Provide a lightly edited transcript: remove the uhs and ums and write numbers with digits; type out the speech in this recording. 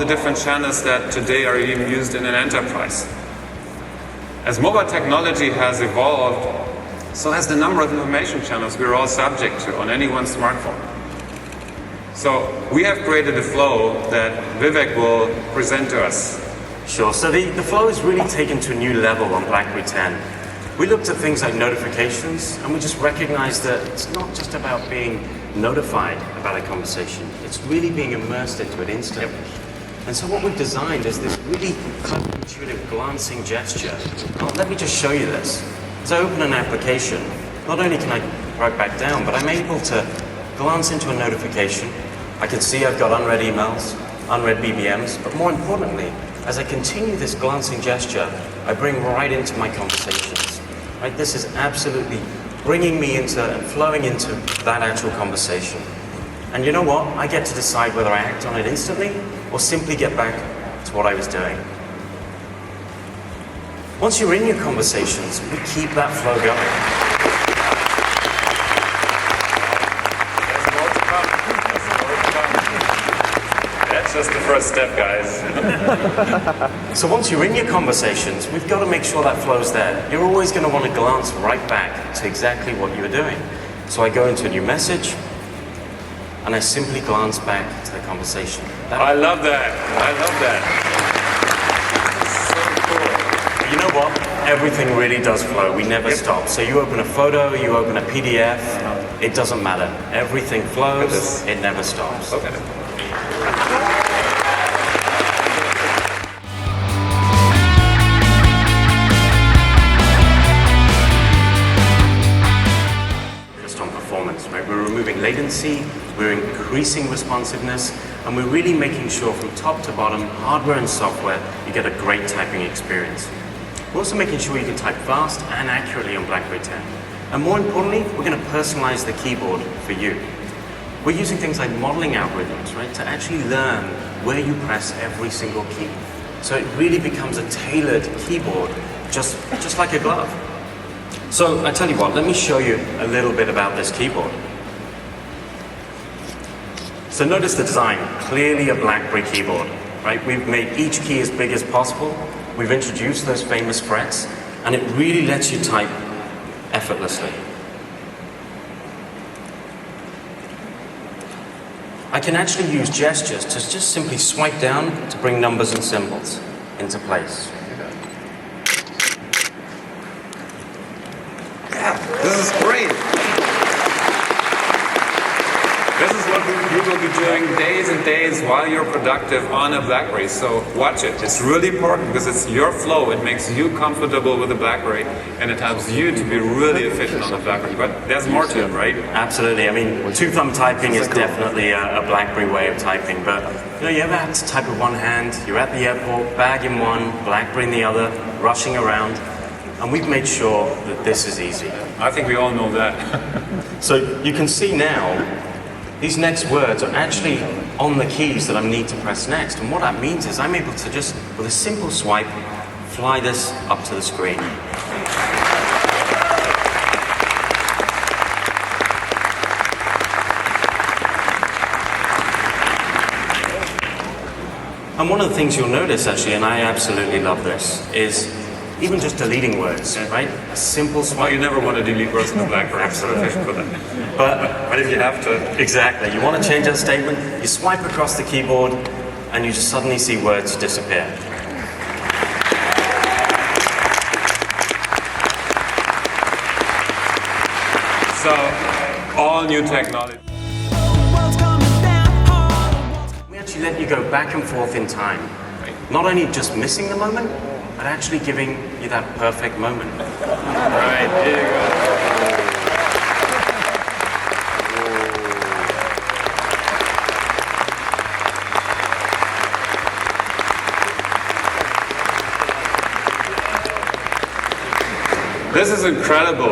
the different channels that today are even used in an enterprise. As mobile technology has evolved, so has the number of information channels we're all subject to on any one smartphone. So we have created a flow that Vivek will present to us. Sure, so the flow is really taken to a new level on BlackBerry 10. We looked at things like notifications, and we just recognized that it's not just about being notified about a conversation, it's really being immersed into it instantly. And so what we've designed is this really intuitive glancing gesture. Well, let me just show you this. As I open an application, not only can I write back down, but I'm able to glance into a notification. I can see I've got unread emails, unread BBMs, but more importantly, as I continue this glancing gesture, I bring right into my conversations. Right? This is absolutely bringing me into and flowing into that actual conversation. And you know what? I get to decide whether I act on it instantly or simply get back to what I was doing. Once you're in your conversations, we keep that flow going. That's just the first step, guys. So once you're in your conversations, we've got to make sure that flow's there. You're always going to want to glance right back to exactly what you were doing. So I go into a new message, and I simply glance back to the conversation. I love that. I love that. So cool. You know what? Everything really does flow. We never stop. So you open a photo, you open a PDF, it doesn't matter. Everything flows, it never stops. Look at it. Just on performance, right? We're removing latency, we're increasing responsiveness, and we're really making sure from top to bottom, hardware and software, you get a great typing experience. We're also making sure you can type fast and accurately on BlackBerry 10. And more importantly, we're going to personalize the keyboard for you. We're using things like modeling algorithms, right, to actually learn where you press every single key. So it really becomes a tailored keyboard, just like a glove. So I tell you what, let me show you a little bit about this keyboard. So notice the design, clearly a BlackBerry keyboard, right? We've made each key as big as possible. We've introduced those famous frets, and it really lets you type effortlessly. I can actually use gestures to just simply swipe down to bring numbers and symbols into place. Yeah, this is great. This is what you will be doing days and days while you're productive on a BlackBerry. So watch it. It's really important because it's your flow. It makes you comfortable with the BlackBerry, and it helps you to be really efficient on the BlackBerry. But there's more to it, right? Absolutely. I mean, two-thumb typing is definitely a BlackBerry way of typing. But you ever have to type with one hand? You're at the airport, bag in one, BlackBerry in the other, rushing around. And we've made sure that this is easy. I think we all know that. So you can see now, these next words are actually on the keys that I need to press next. And what that means is I'm able to just, with a simple swipe, fly this up to the screen. And one of the things you'll notice actually, and I absolutely love this, is even just deleting words, right? A simple swipe. Well, you never want to delete words in the BlackBerry. Absolutely. For that. But if you have to. Exactly. You want to change that statement, you swipe across the keyboard, and you just suddenly see words disappear. So, all new technology. We actually let you go back and forth in time. Not only just missing the moment, but actually giving you that perfect moment. Right, here you go. This is incredible.